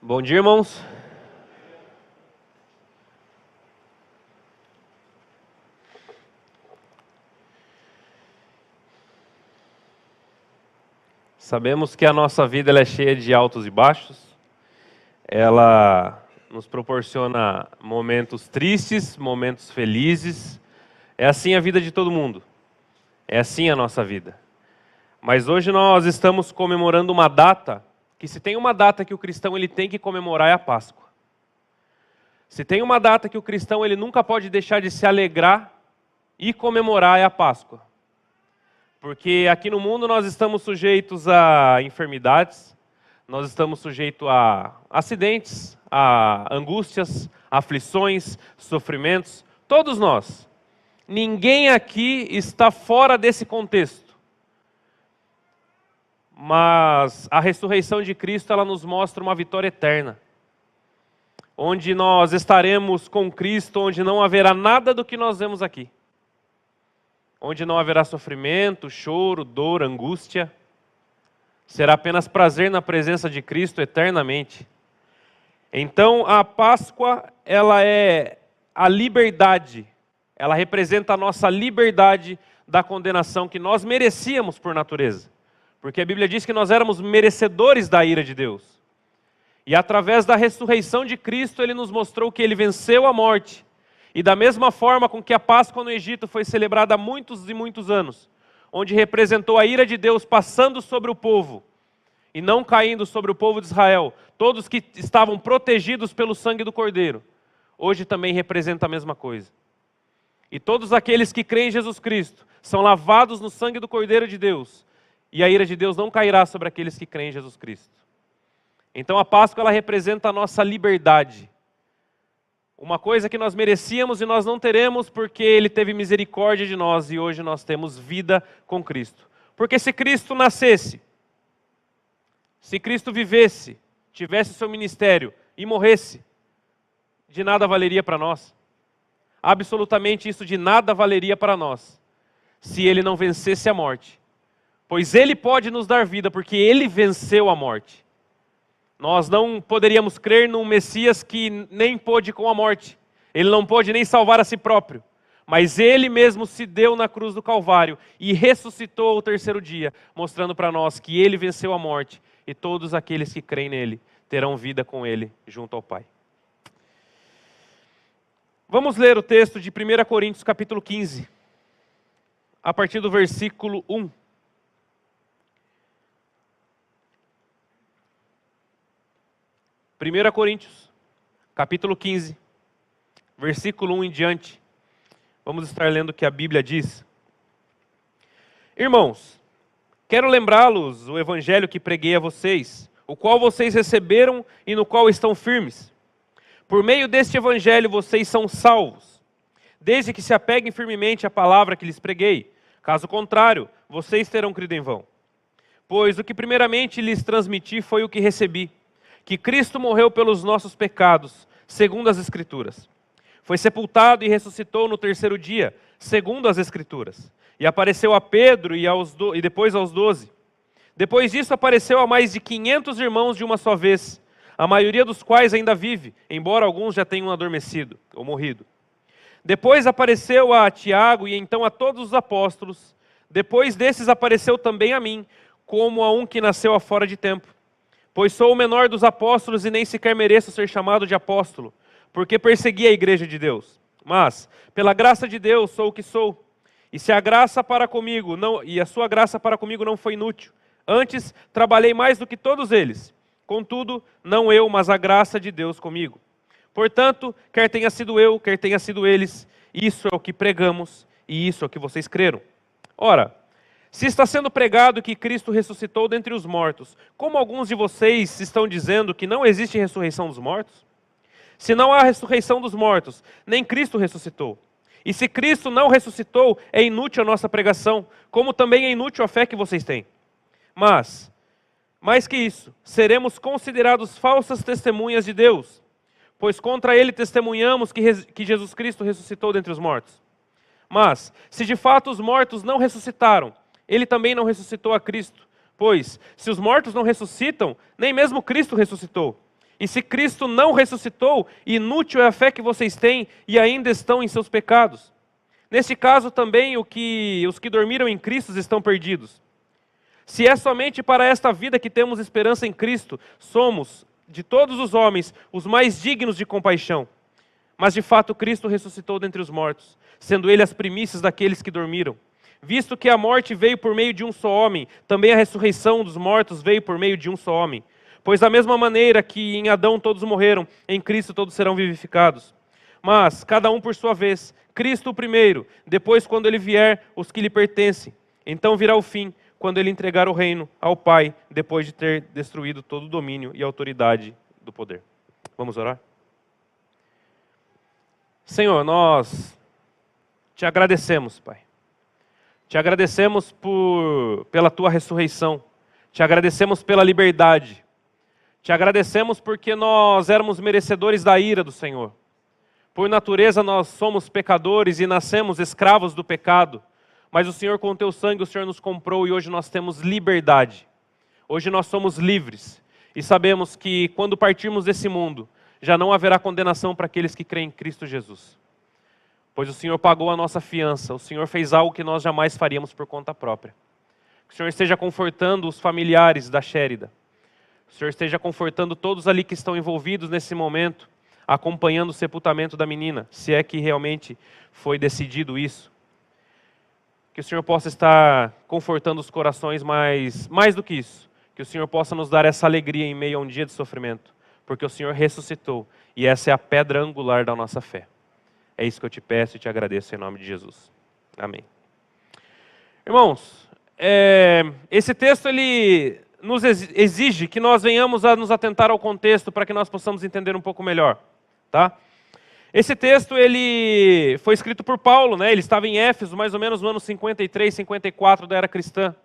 Bom dia, irmãos. Sabemos que a nossa vida ela é cheia de altos e baixos. Ela nos proporciona momentos tristes, momentos felizes. É assim a vida de todo mundo. É assim a nossa vida. Mas hoje nós estamos comemorando uma data que, se tem uma data que o cristão ele tem que comemorar, é a Páscoa. Se tem uma data que o cristão ele nunca pode deixar de se alegrar e comemorar, é a Páscoa. Porque aqui no mundo nós estamos sujeitos a enfermidades, nós estamos sujeitos a acidentes, a angústias, aflições, sofrimentos, todos nós. Ninguém aqui está fora desse contexto. Mas a ressurreição de Cristo, ela nos mostra uma vitória eterna. Onde nós estaremos com Cristo, onde não haverá nada do que nós vemos aqui. Onde não haverá sofrimento, choro, dor, angústia. Será apenas prazer na presença de Cristo eternamente. Então, a Páscoa, ela é a liberdade. Ela representa a nossa liberdade da condenação que nós merecíamos por natureza. Porque a Bíblia diz que nós éramos merecedores da ira de Deus. E através da ressurreição de Cristo, Ele nos mostrou que Ele venceu a morte. E da mesma forma com que a Páscoa no Egito foi celebrada há muitos e muitos anos, onde representou a ira de Deus passando sobre o povo, e não caindo sobre o povo de Israel, todos que estavam protegidos pelo sangue do Cordeiro, hoje também representa a mesma coisa. E todos aqueles que creem em Jesus Cristo são lavados no sangue do Cordeiro de Deus, e a ira de Deus não cairá sobre aqueles que creem em Jesus Cristo. Então a Páscoa ela representa a nossa liberdade. Uma coisa que nós merecíamos e nós não teremos porque Ele teve misericórdia de nós e hoje nós temos vida com Cristo. Porque se Cristo nascesse, se Cristo vivesse, tivesse seu ministério e morresse, de nada valeria para nós. Absolutamente isso de nada valeria para nós, se Ele não vencesse a morte. Pois Ele pode nos dar vida, porque Ele venceu a morte. Nós não poderíamos crer num Messias que nem pôde com a morte. Ele não pôde nem salvar a si próprio. Mas Ele mesmo se deu na cruz do Calvário e ressuscitou ao terceiro dia, mostrando para nós que Ele venceu a morte e todos aqueles que creem nele terão vida com Ele junto ao Pai. Vamos ler o texto de 1 Coríntios capítulo 15, a partir do versículo 1. 1 Coríntios, capítulo 15, versículo 1 em diante. Vamos estar lendo o que a Bíblia diz. Irmãos, quero lembrá-los o evangelho que preguei a vocês, o qual vocês receberam e no qual estão firmes. Por meio deste evangelho vocês são salvos, desde que se apeguem firmemente à palavra que lhes preguei. Caso contrário, vocês terão crido em vão. Pois o que primeiramente lhes transmiti foi o que recebi, que Cristo morreu pelos nossos pecados, segundo as Escrituras. Foi sepultado e ressuscitou no terceiro dia, segundo as Escrituras. E apareceu a Pedro e depois aos 12. Depois disso apareceu a mais de 500 irmãos de uma só vez, a maioria dos quais ainda vive, embora alguns já tenham adormecido ou morrido. Depois apareceu a Tiago e então a todos os apóstolos. Depois desses apareceu também a mim, como a um que nasceu afora de tempo. Pois sou o menor dos apóstolos e nem sequer mereço ser chamado de apóstolo, porque persegui a igreja de Deus. Mas, pela graça de Deus, sou o que sou. E se a graça para comigo e a sua graça para comigo não foi inútil, antes trabalhei mais do que todos eles. Contudo, não eu, mas a graça de Deus comigo. Portanto, quer tenha sido eu, quer tenha sido eles, isso é o que pregamos e isso é o que vocês creram. Ora, se está sendo pregado que Cristo ressuscitou dentre os mortos, como alguns de vocês estão dizendo que não existe ressurreição dos mortos? Se não há ressurreição dos mortos, nem Cristo ressuscitou. E se Cristo não ressuscitou, é inútil a nossa pregação, como também é inútil a fé que vocês têm. Mas, mais que isso, seremos considerados falsas testemunhas de Deus, pois contra Ele testemunhamos que Jesus Cristo ressuscitou dentre os mortos. Mas, se de fato os mortos não ressuscitaram, Ele também não ressuscitou a Cristo. Pois, se os mortos não ressuscitam, nem mesmo Cristo ressuscitou. E se Cristo não ressuscitou, inútil é a fé que vocês têm e ainda estão em seus pecados. Neste caso também os que dormiram em Cristo estão perdidos. Se é somente para esta vida que temos esperança em Cristo, somos, de todos os homens, os mais dignos de compaixão. Mas de fato Cristo ressuscitou dentre os mortos, sendo Ele as primícias daqueles que dormiram. Visto que a morte veio por meio de um só homem, também a ressurreição dos mortos veio por meio de um só homem. Pois da mesma maneira que em Adão todos morreram, em Cristo todos serão vivificados. Mas, cada um por sua vez, Cristo o primeiro, depois quando Ele vier, os que lhe pertencem. Então virá o fim, quando Ele entregar o reino ao Pai, depois de ter destruído todo o domínio e autoridade do poder. Vamos orar? Senhor, nós te agradecemos, Pai. Te agradecemos pela Tua ressurreição. Te agradecemos pela liberdade. Te agradecemos porque nós éramos merecedores da ira do Senhor. Por natureza nós somos pecadores e nascemos escravos do pecado. Mas o Senhor, com o Teu sangue, o Senhor nos comprou e hoje nós temos liberdade. Hoje nós somos livres. E sabemos que quando partirmos desse mundo, já não haverá condenação para aqueles que creem em Cristo Jesus. Pois o Senhor pagou a nossa fiança. O Senhor fez algo que nós jamais faríamos por conta própria. Que o Senhor esteja confortando os familiares da Chérida. O Senhor esteja confortando todos ali que estão envolvidos nesse momento, acompanhando o sepultamento da menina, se é que realmente foi decidido isso. Que o Senhor possa estar confortando os corações, mas mais do que isso, que o Senhor possa nos dar essa alegria em meio a um dia de sofrimento, porque o Senhor ressuscitou e essa é a pedra angular da nossa fé. É isso que eu te peço e te agradeço em nome de Jesus. Amém. Irmãos, esse texto ele nos exige que nós venhamos a nos atentar ao contexto para que nós possamos entender um pouco melhor, tá? Esse texto ele foi escrito por Paulo, né? Ele estava em Éfeso, mais ou menos no ano 53, 54 da era cristã.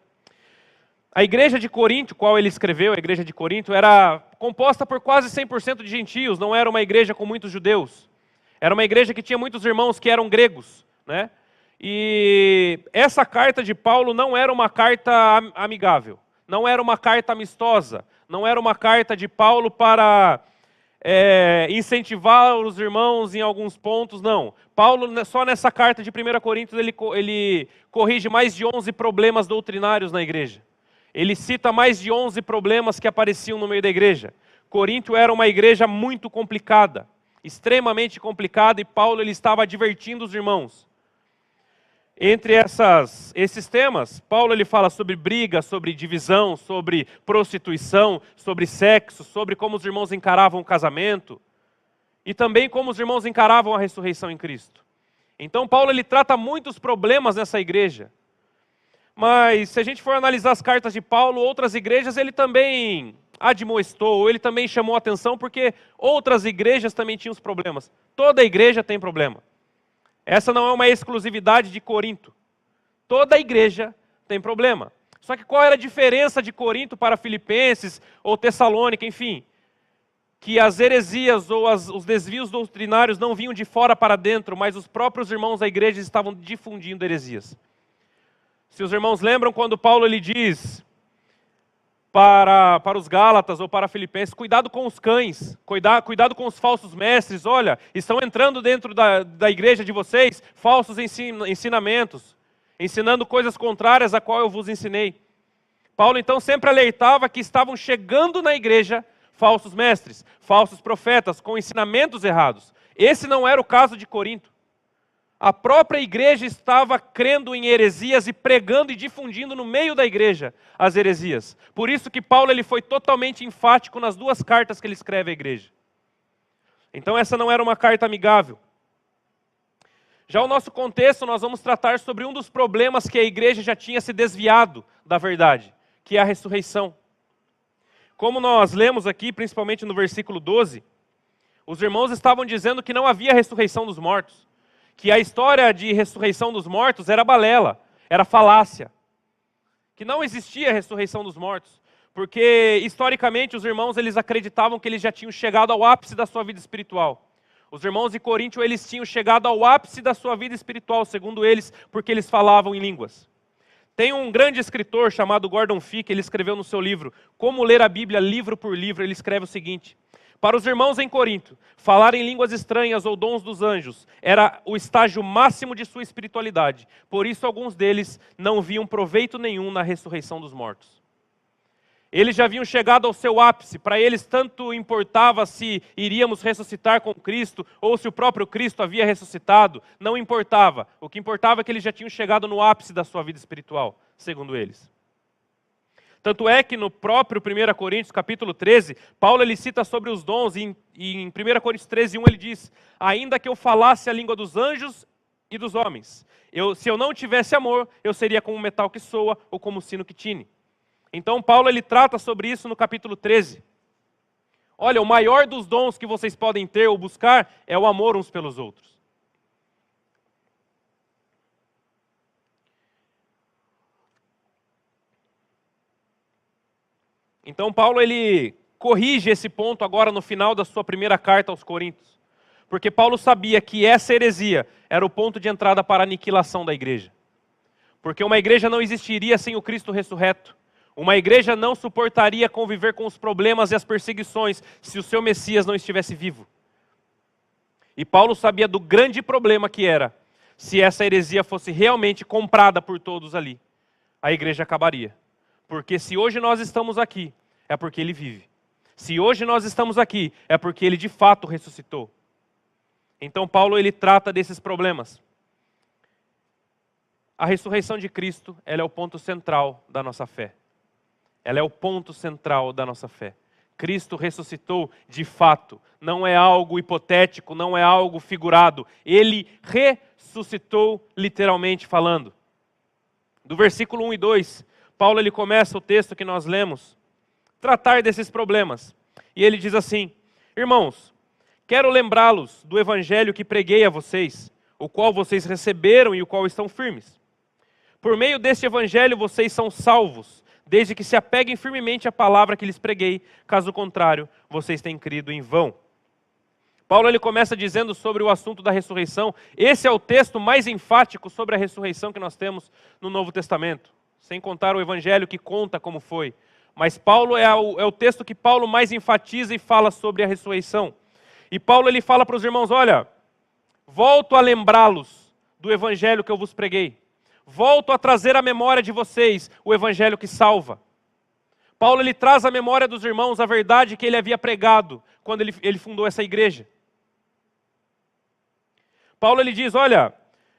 A igreja de Corinto, qual ele escreveu, a igreja de Corinto, era composta por quase 100% de gentios, não era uma igreja com muitos judeus. Era uma igreja que tinha muitos irmãos que eram gregos, né? E essa carta de Paulo não era uma carta amigável. Não era uma carta amistosa, não era uma carta de Paulo para incentivar os irmãos em alguns pontos, não. Paulo, só nessa carta de 1 Coríntios, ele corrige mais de 11 problemas doutrinários na igreja. Ele cita mais de 11 problemas que apareciam no meio da igreja. Corinto era uma igreja muito complicada, extremamente complicada, e Paulo ele estava advertindo os irmãos. Entre esses temas, Paulo ele fala sobre briga, sobre divisão, sobre prostituição, sobre sexo, sobre como os irmãos encaravam o casamento e também como os irmãos encaravam a ressurreição em Cristo. Então Paulo ele trata muitos problemas nessa igreja. Mas se a gente for analisar as cartas de Paulo, outras igrejas ele também admoestou, ele também chamou a atenção porque outras igrejas também tinham os problemas. Toda igreja tem problema. Essa não é uma exclusividade de Corinto. Toda igreja tem problema. Só que qual era a diferença de Corinto para Filipenses ou Tessalônica, enfim? Que as heresias ou os desvios doutrinários não vinham de fora para dentro, mas os próprios irmãos da igreja estavam difundindo heresias. Se os irmãos lembram quando Paulo ele diz para os Gálatas ou para Filipenses, cuidado com os cães, cuidado com os falsos mestres, olha, estão entrando dentro da igreja de vocês falsos ensinamentos, ensinando coisas contrárias a qual eu vos ensinei. Paulo então sempre alertava que estavam chegando na igreja falsos mestres, falsos profetas, com ensinamentos errados. Esse não era o caso de Corinto. A própria igreja estava crendo em heresias e pregando e difundindo no meio da igreja as heresias. Por isso que Paulo ele foi totalmente enfático nas duas cartas que ele escreve à igreja. Então essa não era uma carta amigável. Já o nosso contexto, nós vamos tratar sobre um dos problemas que a igreja já tinha se desviado da verdade, que é a ressurreição. Como nós lemos aqui, principalmente no versículo 12, os irmãos estavam dizendo que não havia ressurreição dos mortos. Que a história de ressurreição dos mortos era balela, era falácia. Que não existia ressurreição dos mortos. Porque, historicamente, os irmãos eles acreditavam que eles já tinham chegado ao ápice da sua vida espiritual. Os irmãos de Corinto eles tinham chegado ao ápice da sua vida espiritual, segundo eles, porque eles falavam em línguas. Tem um grande escritor chamado Gordon Fee, que ele escreveu no seu livro Como Ler a Bíblia Livro por Livro, ele escreve o seguinte: Para os irmãos em Corinto, falar em línguas estranhas ou dons dos anjos era o estágio máximo de sua espiritualidade. Por isso, alguns deles não viam proveito nenhum na ressurreição dos mortos. Eles já haviam chegado ao seu ápice. Para eles, tanto importava se iríamos ressuscitar com Cristo ou se o próprio Cristo havia ressuscitado. Não importava. O que importava é que eles já tinham chegado no ápice da sua vida espiritual, segundo eles. Tanto é que no próprio 1 Coríntios, capítulo 13, Paulo ele cita sobre os dons, e em 1 Coríntios 13, 1 ele diz: ainda que eu falasse a língua dos anjos e dos homens, se eu não tivesse amor, eu seria como um metal que soa ou como um sino que tine. Então Paulo ele trata sobre isso no capítulo 13. Olha, o maior dos dons que vocês podem ter ou buscar é o amor uns pelos outros. Então Paulo ele corrige esse ponto agora no final da sua primeira carta aos Coríntios. Porque Paulo sabia que essa heresia era o ponto de entrada para a aniquilação da igreja. Porque uma igreja não existiria sem o Cristo ressurreto. Uma igreja não suportaria conviver com os problemas e as perseguições se o seu Messias não estivesse vivo. E Paulo sabia do grande problema que era, se essa heresia fosse realmente comprada por todos ali, a igreja acabaria. Porque se hoje nós estamos aqui, é porque ele vive. Se hoje nós estamos aqui, é porque ele de fato ressuscitou. Então Paulo ele trata desses problemas. A ressurreição de Cristo, ela é o ponto central da nossa fé. Ela é o ponto central da nossa fé. Cristo ressuscitou de fato. Não é algo hipotético, não é algo figurado. Ele ressuscitou literalmente falando. Do versículo 1 e 2, Paulo ele começa o texto que nós lemos, tratar desses problemas. E ele diz assim: irmãos, quero lembrá-los do evangelho que preguei a vocês, o qual vocês receberam e o qual estão firmes. Por meio deste evangelho vocês são salvos, desde que se apeguem firmemente à palavra que lhes preguei, caso contrário, vocês têm crido em vão. Paulo ele começa dizendo sobre o assunto da ressurreição. Esse é o texto mais enfático sobre a ressurreição que nós temos no Novo Testamento, sem contar o evangelho que conta como foi. Mas Paulo é o texto que Paulo mais enfatiza e fala sobre a ressurreição. E Paulo ele fala para os irmãos: olha, volto a lembrá-los do evangelho que eu vos preguei. Volto a trazer à memória de vocês o evangelho que salva. Paulo ele traz à memória dos irmãos a verdade que ele havia pregado quando ele fundou essa igreja. Paulo ele diz: olha,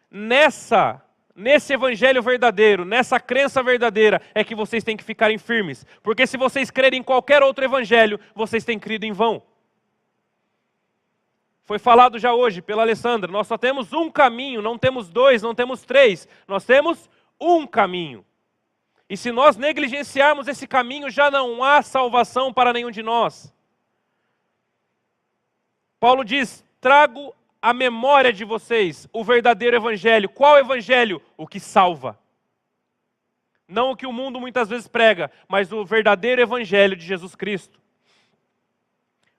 nesse evangelho verdadeiro, nessa crença verdadeira, é que vocês têm que ficarem firmes. Porque se vocês crerem em qualquer outro evangelho, vocês têm crido em vão. Foi falado já hoje pela Alessandra, nós só temos um caminho, não temos dois, não temos três, nós temos um caminho. E se nós negligenciarmos esse caminho, já não há salvação para nenhum de nós. Paulo diz: trago à memória de vocês o verdadeiro evangelho. Qual evangelho? O que salva. Não o que o mundo muitas vezes prega, mas o verdadeiro evangelho de Jesus Cristo.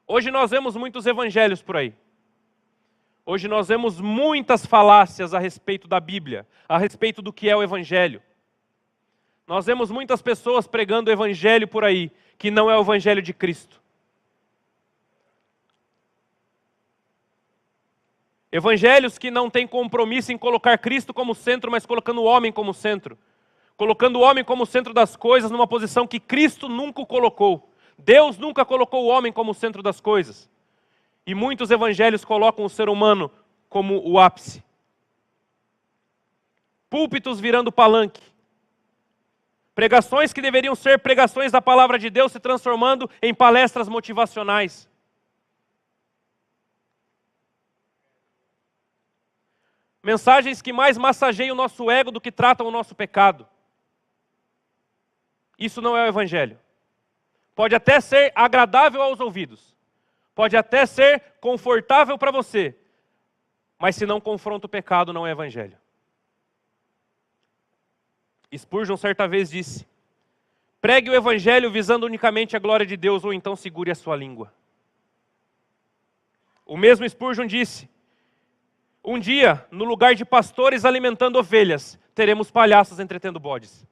Hoje nós vemos muitos evangelhos por aí. Hoje nós vemos muitas falácias a respeito da Bíblia, a respeito do que é o evangelho. Nós vemos muitas pessoas pregando o evangelho por aí, que não é o evangelho de Cristo. Evangelhos que não têm compromisso em colocar Cristo como centro, mas colocando o homem como centro. Colocando o homem como centro das coisas numa posição que Cristo nunca o colocou. Deus nunca colocou o homem como centro das coisas. E muitos evangelhos colocam o ser humano como o ápice. Púlpitos virando palanque. Pregações que deveriam ser pregações da palavra de Deus se transformando em palestras motivacionais. Mensagens que mais massageiam o nosso ego do que tratam o nosso pecado. Isso não é o evangelho. Pode até ser agradável aos ouvidos. Pode até ser confortável para você. Mas se não confronta o pecado, não é evangelho. Spurgeon certa vez disse: pregue o evangelho visando unicamente a glória de Deus, ou então segure a sua língua. O mesmo Spurgeon disse: um dia, no lugar de pastores alimentando ovelhas, teremos palhaços entretendo bodes.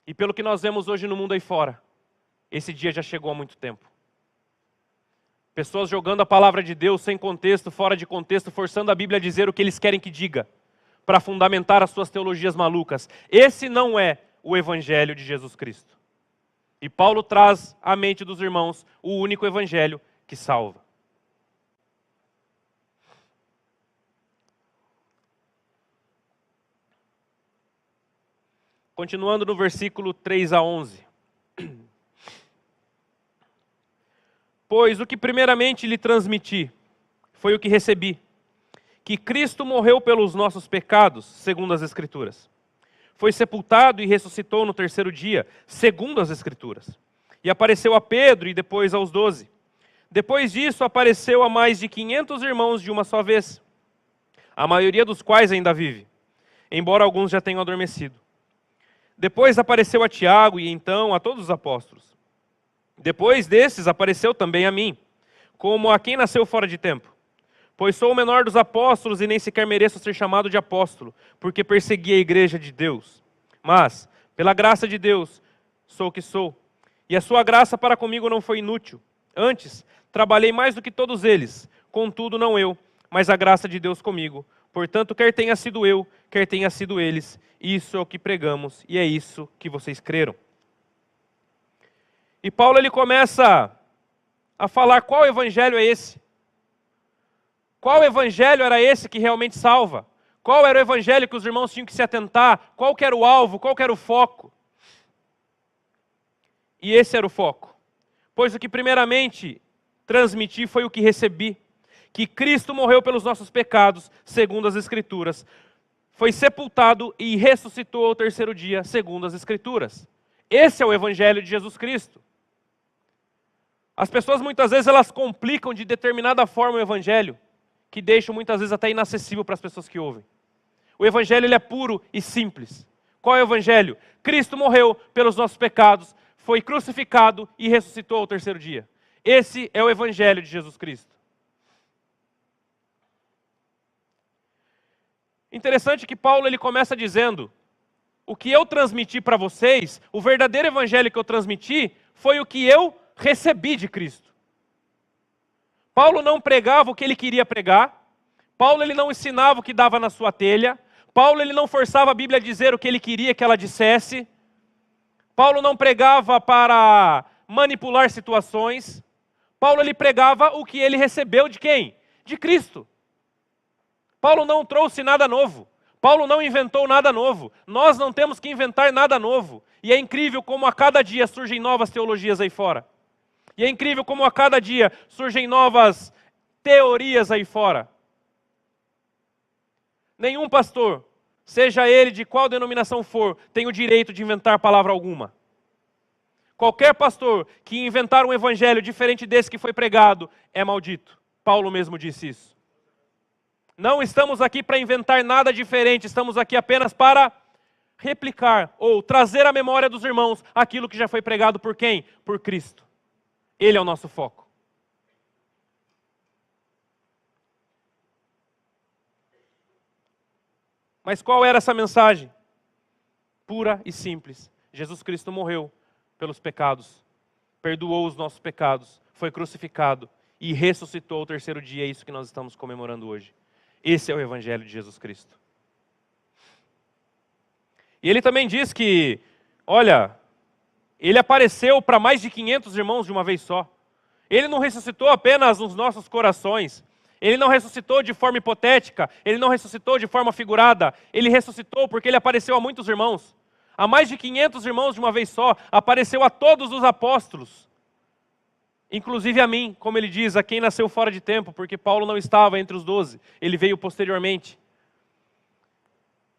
E pelo que nós vemos hoje no mundo aí fora, Esse dia já chegou há muito tempo. Pessoas jogando a palavra de Deus sem contexto, fora de contexto, forçando a Bíblia a dizer o que eles querem que diga, para fundamentar as suas teologias malucas. Esse não é o Evangelho de Jesus Cristo. E Paulo traz à mente dos irmãos o único Evangelho que salva. Continuando no versículo 3 a 11. Pois o que primeiramente lhe transmiti foi o que recebi, que Cristo morreu pelos nossos pecados, segundo as Escrituras. Foi sepultado e ressuscitou no terceiro dia, segundo as Escrituras. E apareceu a Pedro e depois aos 12. Depois disso apareceu a mais de 500 irmãos de uma só vez, a maioria dos quais ainda vive, embora alguns já tenham adormecido. Depois apareceu a Tiago e então a todos os apóstolos. Depois desses apareceu também a mim, como a quem nasceu fora de tempo. Pois sou o menor dos apóstolos e nem sequer mereço ser chamado de apóstolo, porque persegui a igreja de Deus. Mas, pela graça de Deus, sou o que sou. E a sua graça para comigo não foi inútil. Antes, trabalhei mais do que todos eles, contudo não eu, mas a graça de Deus comigo. Portanto, quer tenha sido eu, quer tenha sido eles, isso é o que pregamos e é isso que vocês creram. E Paulo ele começa a falar qual evangelho é esse. Qual evangelho era esse que realmente salva? Qual era o evangelho que os irmãos tinham que se atentar? Qual que era o alvo? Qual que era o foco? E esse era o foco. Pois o que primeiramente transmiti foi o que recebi. Que Cristo morreu pelos nossos pecados, segundo as Escrituras. Foi sepultado e ressuscitou ao terceiro dia, segundo as Escrituras. Esse é o evangelho de Jesus Cristo. As pessoas muitas vezes elas complicam de determinada forma o evangelho, que deixa muitas vezes até inacessível para as pessoas que ouvem. O evangelho ele é puro e simples. Qual é o evangelho? Cristo morreu pelos nossos pecados, foi crucificado e ressuscitou ao terceiro dia. Esse é o evangelho de Jesus Cristo. Interessante que Paulo ele começa dizendo: o que eu transmiti para vocês, o verdadeiro evangelho que eu transmiti, foi o que eu recebi de Cristo. Paulo não pregava o que ele queria pregar. Paulo ele não ensinava o que dava na sua telha. Paulo ele não forçava a Bíblia a dizer o que ele queria que ela dissesse. Paulo não pregava para manipular situações. Paulo ele pregava o que ele recebeu de quem? De Cristo. Paulo não trouxe nada novo. Paulo não inventou nada novo. Nós não temos que inventar nada novo. E é incrível como a cada dia surgem novas teologias aí fora. E é incrível como a cada dia surgem novas teorias aí fora. Nenhum pastor, seja ele de qual denominação for, tem o direito de inventar palavra alguma. Qualquer pastor que inventar um evangelho diferente desse que foi pregado é maldito. Paulo mesmo disse isso. Não estamos aqui para inventar nada diferente, estamos aqui apenas para replicar ou trazer à memória dos irmãos aquilo que já foi pregado por quem? Por Cristo. Ele é o nosso foco. Mas qual era essa mensagem? Pura e simples. Jesus Cristo morreu pelos pecados, perdoou os nossos pecados, foi crucificado e ressuscitou ao terceiro dia. É isso que nós estamos comemorando hoje. Esse é o evangelho de Jesus Cristo. E ele também diz que, olha, ele apareceu para mais de 500 irmãos de uma vez só. Ele não ressuscitou apenas nos nossos corações. Ele não ressuscitou de forma hipotética. Ele não ressuscitou de forma figurada. Ele ressuscitou porque ele apareceu a muitos irmãos. A mais de 500 irmãos de uma vez só. Apareceu a todos os apóstolos. Inclusive a mim, como ele diz, a quem nasceu fora de tempo, porque Paulo não estava entre os 12. Ele veio posteriormente.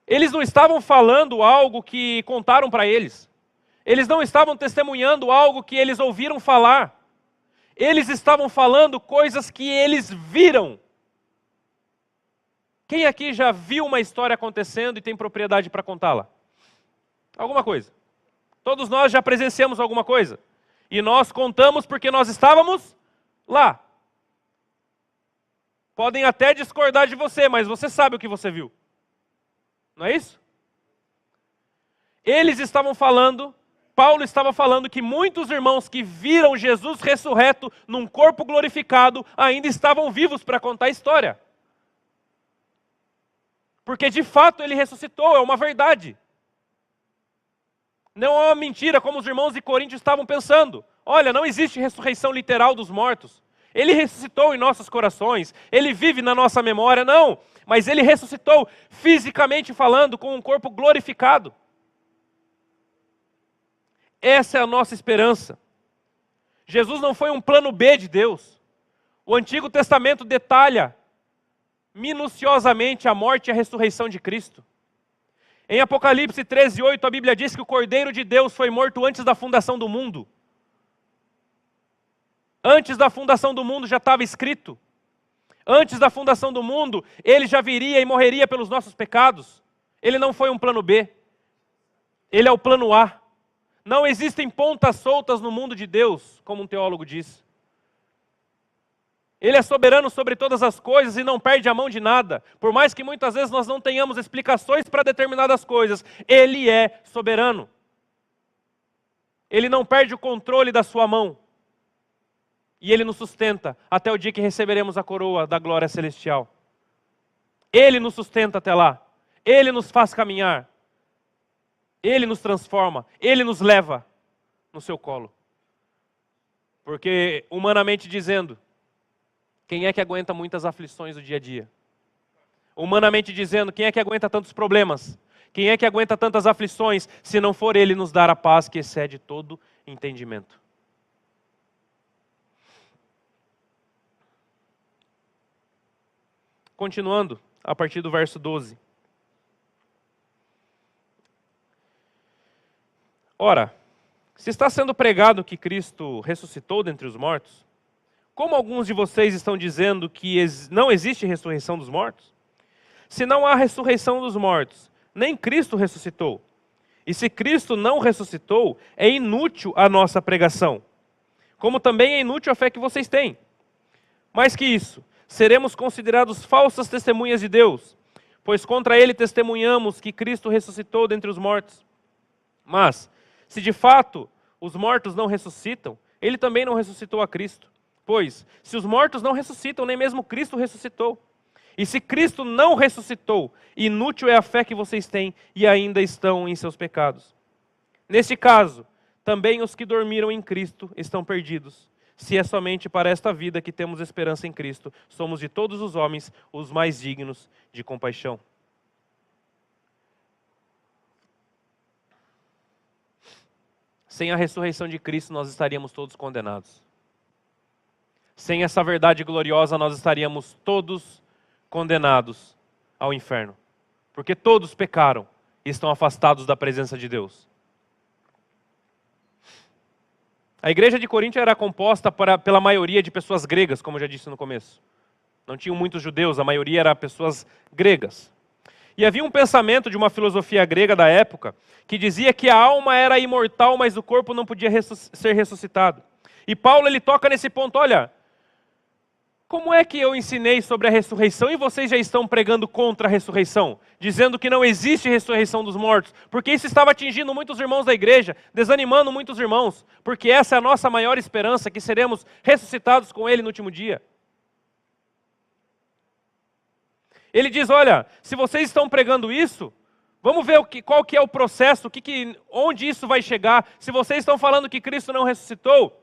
Eles não estavam falando algo que contaram para eles. Eles não estavam testemunhando algo que eles ouviram falar. Eles estavam falando coisas que eles viram. Quem aqui já viu uma história acontecendo e tem propriedade para contá-la? Alguma coisa. Todos nós já presenciamos alguma coisa. E nós contamos porque nós estávamos lá. Podem até discordar de você, mas você sabe o que você viu. Não é isso? Eles estavam falando Paulo estava falando que muitos irmãos que viram Jesus ressurreto num corpo glorificado ainda estavam vivos para contar a história. Porque de fato ele ressuscitou, é uma verdade. Não é uma mentira como os irmãos de Corinto estavam pensando. Olha, não existe ressurreição literal dos mortos. Ele ressuscitou em nossos corações, ele vive na nossa memória, não. Mas ele ressuscitou fisicamente falando, com um corpo glorificado. Essa é a nossa esperança. Jesus não foi um plano B de Deus. O Antigo Testamento detalha minuciosamente a morte e a ressurreição de Cristo. Em Apocalipse 13:8, a Bíblia diz que o Cordeiro de Deus foi morto antes da fundação do mundo. Antes da fundação do mundo já estava escrito. Antes da fundação do mundo, ele já viria e morreria pelos nossos pecados. Ele não foi um plano B. Ele é o plano A. Não existem pontas soltas no mundo de Deus, como um teólogo diz. Ele é soberano sobre todas as coisas e não perde a mão de nada. Por mais que muitas vezes nós não tenhamos explicações para determinadas coisas, ele é soberano. Ele não perde o controle da sua mão. E ele nos sustenta até o dia que receberemos a coroa da glória celestial. Ele nos sustenta até lá. Ele nos faz caminhar. Ele nos transforma. Ele nos leva no seu colo. Porque, humanamente dizendo, quem é que aguenta muitas aflições do dia a dia? Humanamente dizendo, quem é que aguenta tantos problemas? Quem é que aguenta tantas aflições, se não for Ele nos dar a paz que excede todo entendimento? Continuando, a partir do verso 12. Ora, se está sendo pregado que Cristo ressuscitou dentre os mortos, como alguns de vocês estão dizendo que não existe ressurreição dos mortos? Se não há ressurreição dos mortos, nem Cristo ressuscitou. E se Cristo não ressuscitou, é inútil a nossa pregação, como também é inútil a fé que vocês têm. Mais que isso, seremos considerados falsas testemunhas de Deus, pois contra ele testemunhamos que Cristo ressuscitou dentre os mortos. Mas, se de fato os mortos não ressuscitam, ele também não ressuscitou a Cristo. Pois, se os mortos não ressuscitam, nem mesmo Cristo ressuscitou. E se Cristo não ressuscitou, inútil é a fé que vocês têm e ainda estão em seus pecados. Neste caso, também os que dormiram em Cristo estão perdidos. Se é somente para esta vida que temos esperança em Cristo, somos de todos os homens os mais dignos de compaixão. Sem a ressurreição de Cristo, nós estaríamos todos condenados. Sem essa verdade gloriosa, nós estaríamos todos condenados ao inferno. Porque todos pecaram e estão afastados da presença de Deus. A igreja de Corinto era composta pela maioria de pessoas gregas, como eu já disse no começo. Não tinham muitos judeus, a maioria era pessoas gregas. E havia um pensamento de uma filosofia grega da época que dizia que a alma era imortal, mas o corpo não podia ser ressuscitado. E Paulo ele toca nesse ponto, olha, como é que eu ensinei sobre a ressurreição e vocês já estão pregando contra a ressurreição? Dizendo que não existe ressurreição dos mortos. Porque isso estava atingindo muitos irmãos da igreja, desanimando muitos irmãos. Porque essa é a nossa maior esperança, que seremos ressuscitados com Ele no último dia. Ele diz, olha, se vocês estão pregando isso, vamos ver qual que é o processo, onde isso vai chegar. Se vocês estão falando que Cristo não ressuscitou,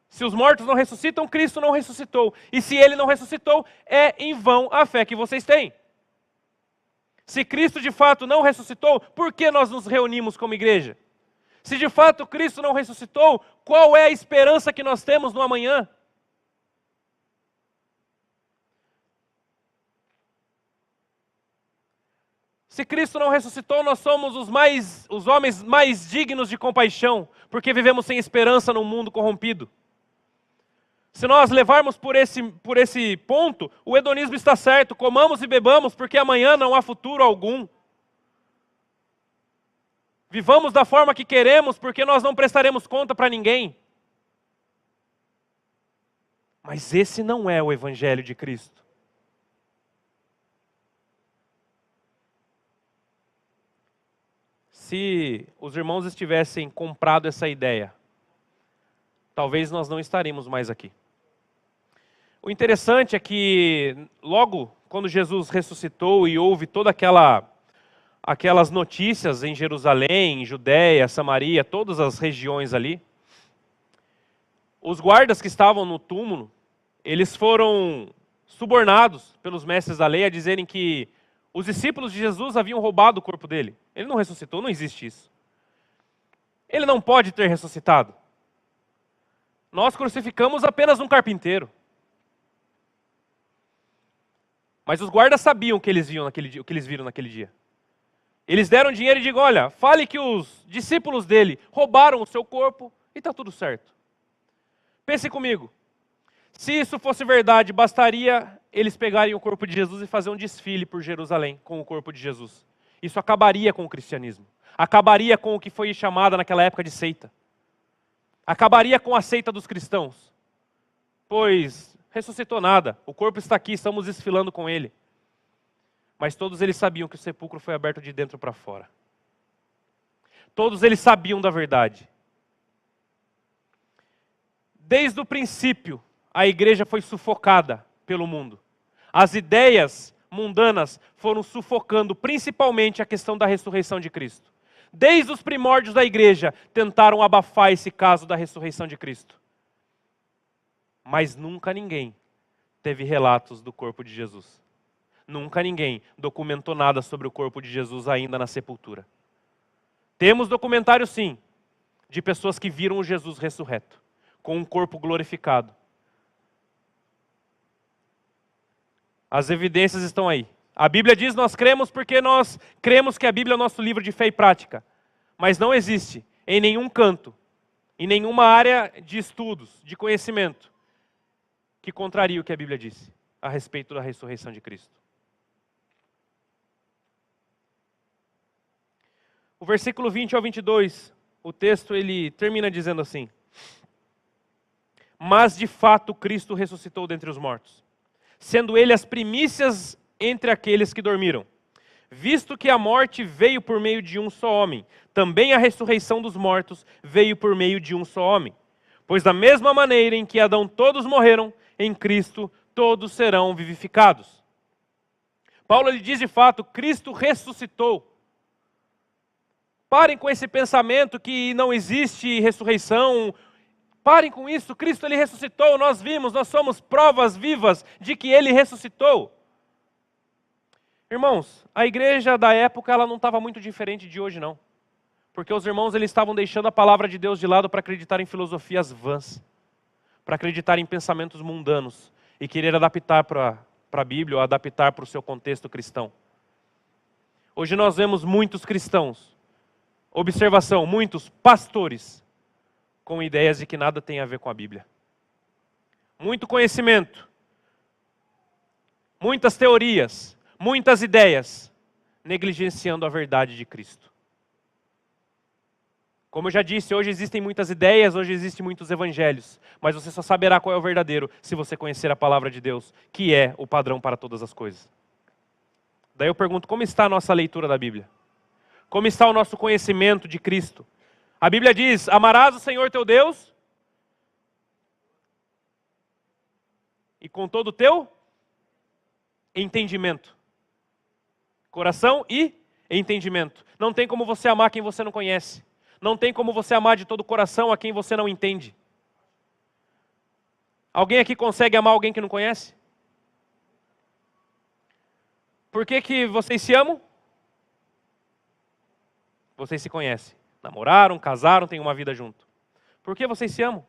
se os mortos não ressuscitam, Cristo não ressuscitou. E se Ele não ressuscitou, é em vão a fé que vocês têm. Se Cristo de fato não ressuscitou, por que nós nos reunimos como igreja? Se de fato Cristo não ressuscitou, qual é a esperança que nós temos no amanhã? Se Cristo não ressuscitou, nós somos os homens mais dignos de compaixão, porque vivemos sem esperança num mundo corrompido. Se nós levarmos por esse ponto, o hedonismo está certo, comamos e bebamos, porque amanhã não há futuro algum. Vivamos da forma que queremos, porque nós não prestaremos conta para ninguém. Mas esse não é o Evangelho de Cristo. se os irmãos estivessem comprado essa ideia, talvez nós não estaríamos mais aqui. O interessante é que logo quando Jesus ressuscitou e houve toda aquelas notícias em Jerusalém, Judéia, Samaria, todas as regiões ali, os guardas que estavam no túmulo, eles foram subornados pelos mestres da lei a dizerem que os discípulos de Jesus haviam roubado o corpo dele. Ele não ressuscitou, não existe isso. Ele não pode ter ressuscitado. Nós crucificamos apenas um carpinteiro. Mas os guardas sabiam o que eles viram naquele dia. Eles deram dinheiro e digo, olha, fale que os discípulos dele roubaram o seu corpo e está tudo certo. Pense comigo, se isso fosse verdade, bastaria eles pegarem o corpo de Jesus e fazer um desfile por Jerusalém com o corpo de Jesus. Isso acabaria com o cristianismo. Acabaria com o que foi chamado naquela época de seita. Acabaria com a seita dos cristãos. Pois ressuscitou nada, o corpo está aqui, estamos desfilando com ele. Mas todos eles sabiam que o sepulcro foi aberto de dentro para fora. Todos eles sabiam da verdade. Desde o princípio, a igreja foi sufocada pelo mundo. As ideias mundanas foram sufocando principalmente a questão da ressurreição de Cristo. Desde os primórdios da igreja, tentaram abafar esse caso da ressurreição de Cristo. Mas nunca ninguém teve relatos do corpo de Jesus. Nunca ninguém documentou nada sobre o corpo de Jesus ainda na sepultura. Temos documentário sim, de pessoas que viram o Jesus ressurreto, com um corpo glorificado. As evidências estão aí. A Bíblia diz, nós cremos porque nós cremos que a Bíblia é o nosso livro de fé e prática. Mas não existe em nenhum canto, em nenhuma área de estudos, de conhecimento, que contraria o que a Bíblia disse a respeito da ressurreição de Cristo. O versículo 20 ao 22, o texto ele termina dizendo assim: mas de fato Cristo ressuscitou dentre os mortos, sendo ele as primícias entre aqueles que dormiram. Visto que a morte veio por meio de um só homem, também a ressurreição dos mortos veio por meio de um só homem. Pois da mesma maneira em que Adão todos morreram, em Cristo todos serão vivificados. Paulo ele diz de fato, Cristo ressuscitou. Parem com esse pensamento que não existe ressurreição. Parem com isso, Cristo ele ressuscitou, nós vimos, nós somos provas vivas de que ele ressuscitou. Irmãos, a igreja da época ela não estava muito diferente de hoje não. Porque os irmãos eles estavam deixando a palavra de Deus de lado para acreditar em filosofias vãs, para acreditar em pensamentos mundanos e querer adaptar para a Bíblia ou adaptar para o seu contexto cristão. Hoje nós vemos muitos cristãos, observação, muitos pastores, com ideias de que nada tem a ver com a Bíblia. Muito conhecimento, muitas teorias, muitas ideias, negligenciando a verdade de Cristo. Como eu já disse, hoje existem muitas ideias, hoje existem muitos evangelhos, mas você só saberá qual é o verdadeiro se você conhecer a palavra de Deus, que é o padrão para todas as coisas. Daí eu pergunto, como está a nossa leitura da Bíblia? Como está o nosso conhecimento de Cristo? A Bíblia diz, amarás o Senhor teu Deus e com todo o teu entendimento. Coração e entendimento. Não tem como você amar quem você não conhece. Não tem como você amar de todo o coração a quem você não entende. Alguém aqui consegue amar alguém que não conhece? Por que vocês se amam? Vocês se conhecem. Namoraram, casaram, têm uma vida junto. Por que vocês se amam?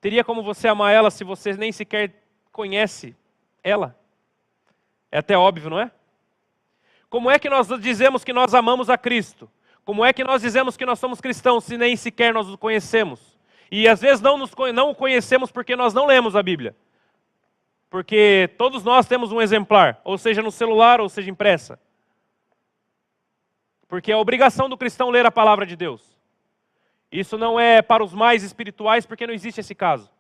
Teria como você amar ela se você nem sequer conhece ela? É até óbvio, não é? Como é que nós dizemos que nós amamos a Cristo? Como é que nós dizemos que nós somos cristãos se nem sequer nós o conhecemos? E às vezes não o conhecemos porque nós não lemos a Bíblia. Porque todos nós temos um exemplar, ou seja no celular, ou seja impressa. Porque é a obrigação do cristão ler a palavra de Deus. Isso não é para os mais espirituais, porque não existe esse caso.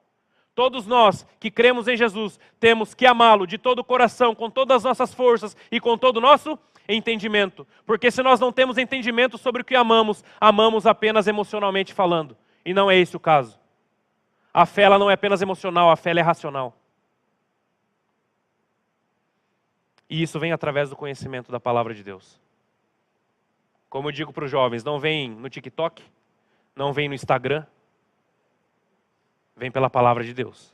Todos nós que cremos em Jesus, temos que amá-lo de todo o coração, com todas as nossas forças e com todo o nosso entendimento. Porque se nós não temos entendimento sobre o que amamos, amamos apenas emocionalmente falando. E não é esse o caso. A fé ela não é apenas emocional, a fé ela é racional. E isso vem através do conhecimento da palavra de Deus. Como eu digo para os jovens, não vem no TikTok, não vem no Instagram, vem pela palavra de Deus.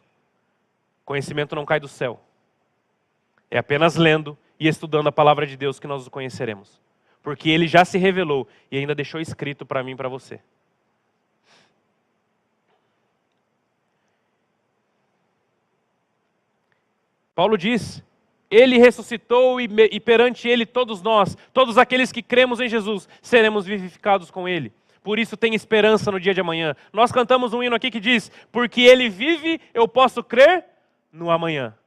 Conhecimento não cai do céu. É apenas lendo e estudando a palavra de Deus que nós o conheceremos. Porque ele já se revelou e ainda deixou escrito para mim e para você. Paulo diz, ele ressuscitou e perante ele todos nós, todos aqueles que cremos em Jesus, seremos vivificados com ele. Por isso tem esperança no dia de amanhã. Nós cantamos um hino aqui que diz, porque ele vive, eu posso crer no amanhã.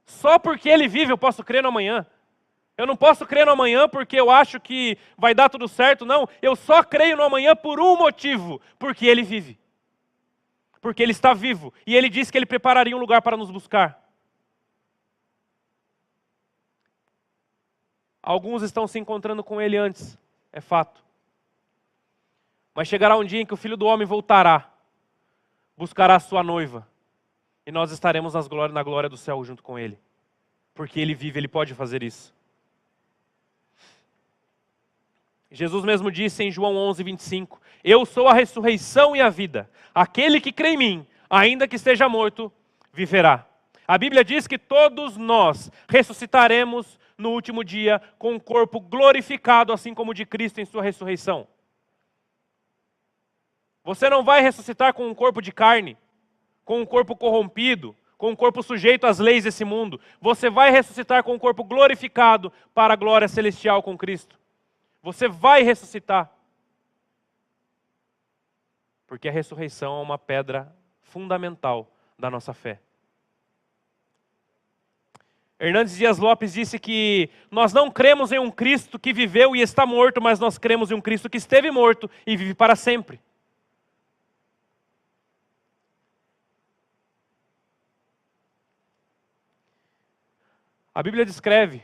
Só porque ele vive eu posso crer no amanhã. Eu não posso crer no amanhã porque eu acho que vai dar tudo certo, não. Eu só creio no amanhã por um motivo, porque ele vive. Porque ele está vivo. E ele disse que ele prepararia um lugar para nos buscar. Alguns estão se encontrando com ele antes, é fato. Mas chegará um dia em que o Filho do Homem voltará, buscará a sua noiva, e nós estaremos na glória do céu junto com ele. Porque ele vive, ele pode fazer isso. Jesus mesmo disse em João 11:25, eu sou a ressurreição e a vida. Aquele que crê em mim, ainda que esteja morto, viverá. A Bíblia diz que todos nós ressuscitaremos no último dia com um corpo glorificado, assim como o de Cristo em sua ressurreição. Você não vai ressuscitar com um corpo de carne, com um corpo corrompido, com um corpo sujeito às leis desse mundo. Você vai ressuscitar com um corpo glorificado para a glória celestial com Cristo. Você vai ressuscitar. Porque a ressurreição é uma pedra fundamental da nossa fé. Hernandes Dias Lopes disse que nós não cremos em um Cristo que viveu e está morto, mas nós cremos em um Cristo que esteve morto e vive para sempre. A Bíblia descreve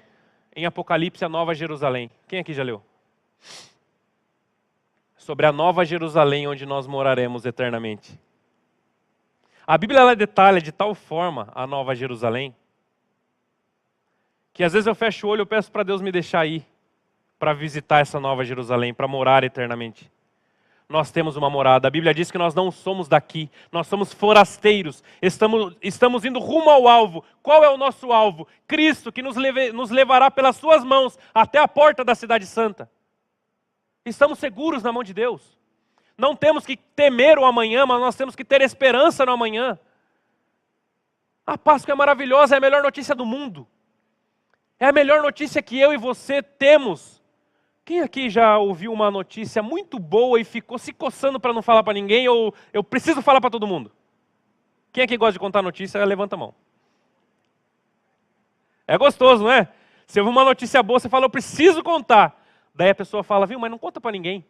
em Apocalipse a Nova Jerusalém. Quem aqui já leu? Sobre a Nova Jerusalém onde nós moraremos eternamente. A Bíblia ela detalha de tal forma a Nova Jerusalém que às vezes eu fecho o olho e peço para Deus me deixar ir para visitar essa Nova Jerusalém, para morar eternamente. Nós temos uma morada. A Bíblia diz que nós não somos daqui, nós somos forasteiros. Estamos indo rumo ao alvo. Qual é o nosso alvo? Cristo, que nos levará pelas suas mãos até a porta da cidade santa. Estamos seguros na mão de Deus. Não temos que temer o amanhã, mas nós temos que ter esperança no amanhã. A Páscoa é maravilhosa, é a melhor notícia do mundo. É a melhor notícia que eu e você temos. Quem aqui já ouviu uma notícia muito boa e ficou se coçando para não falar para ninguém, ou eu preciso falar para todo mundo? Quem aqui gosta de contar notícia, levanta a mão. É gostoso, não é? Você ouve uma notícia boa, você fala, eu preciso contar. Daí a pessoa fala, viu, mas não conta para ninguém.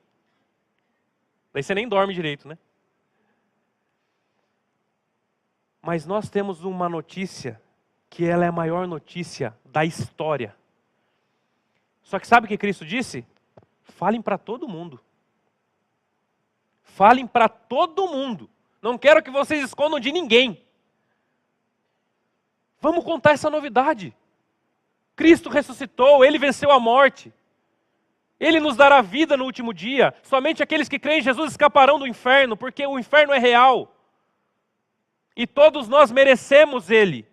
Daí você nem dorme direito, né? Mas nós temos uma notícia que ela é a maior notícia da história. Só que sabe o que Cristo disse? Falem para todo mundo. Falem para todo mundo. Não quero que vocês escondam de ninguém. Vamos contar essa novidade. Cristo ressuscitou, Ele venceu a morte. Ele nos dará vida no último dia. Somente aqueles que creem em Jesus escaparão do inferno, porque o inferno é real. E todos nós merecemos Ele.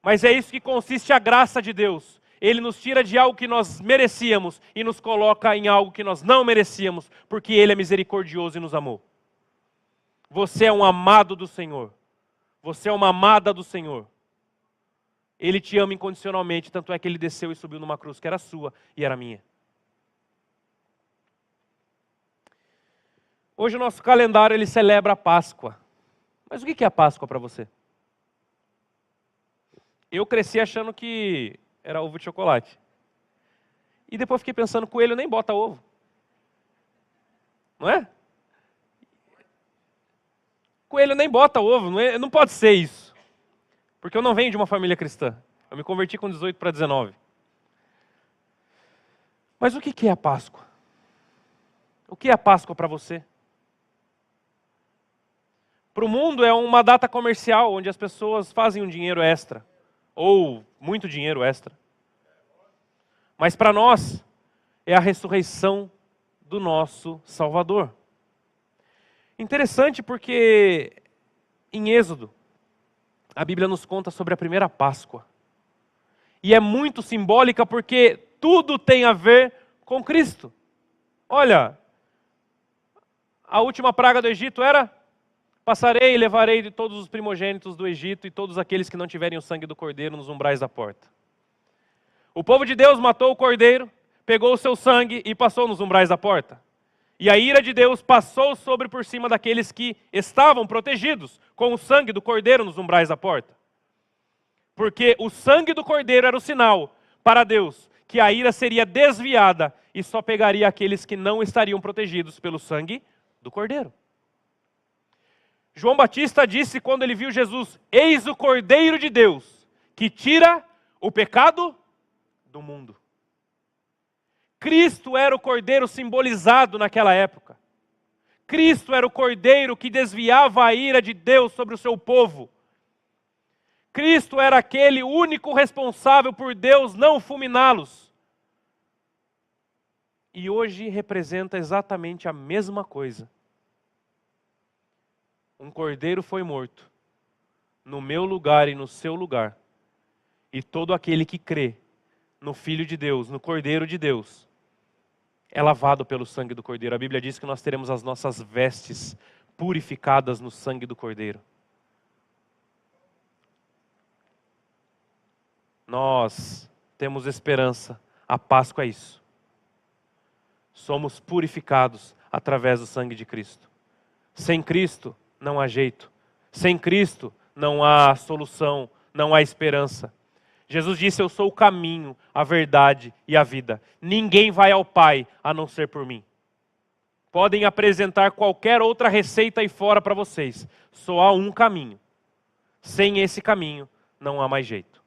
Mas é isso que consiste a graça de Deus. Ele nos tira de algo que nós merecíamos e nos coloca em algo que nós não merecíamos, porque Ele é misericordioso e nos amou. Você é um amado do Senhor. Você é uma amada do Senhor. Ele te ama incondicionalmente, tanto é que Ele desceu e subiu numa cruz que era sua e era minha. Hoje o nosso calendário ele celebra a Páscoa. Mas o que é a Páscoa para você? Eu cresci achando que era ovo de chocolate. E depois fiquei pensando, coelho nem bota ovo. Não é? Coelho nem bota ovo, não pode ser isso. Porque eu não venho de uma família cristã. Eu me converti com 18 para 19. Mas o que é a Páscoa? O que é a Páscoa para você? Para o mundo é uma data comercial onde as pessoas fazem um dinheiro extra, ou muito dinheiro extra. Mas para nós é a ressurreição do nosso Salvador. Interessante porque em Êxodo, a Bíblia nos conta sobre a primeira Páscoa. E é muito simbólica porque tudo tem a ver com Cristo. Olha, a última praga do Egito era: passarei e levarei de todos os primogênitos do Egito e todos aqueles que não tiverem o sangue do cordeiro nos umbrais da porta. O povo de Deus matou o cordeiro, pegou o seu sangue e passou nos umbrais da porta. E a ira de Deus passou sobre por cima daqueles que estavam protegidos com o sangue do cordeiro nos umbrais da porta. Porque o sangue do cordeiro era o sinal para Deus que a ira seria desviada e só pegaria aqueles que não estariam protegidos pelo sangue do cordeiro. João Batista disse quando ele viu Jesus: eis o Cordeiro de Deus, que tira o pecado do mundo. Cristo era o Cordeiro simbolizado naquela época. Cristo era o Cordeiro que desviava a ira de Deus sobre o seu povo. Cristo era aquele único responsável por Deus não fulminá-los. E hoje representa exatamente a mesma coisa. Um cordeiro foi morto, no meu lugar e no seu lugar. E todo aquele que crê no Filho de Deus, no Cordeiro de Deus, é lavado pelo sangue do Cordeiro. A Bíblia diz que nós teremos as nossas vestes purificadas no sangue do Cordeiro. Nós temos esperança. A Páscoa é isso. Somos purificados através do sangue de Cristo. Sem Cristo não há jeito. Sem Cristo não há solução, não há esperança. Jesus disse: eu sou o caminho, a verdade e a vida. Ninguém vai ao Pai a não ser por mim. Podem apresentar qualquer outra receita aí fora para vocês. Só há um caminho. Sem esse caminho não há mais jeito.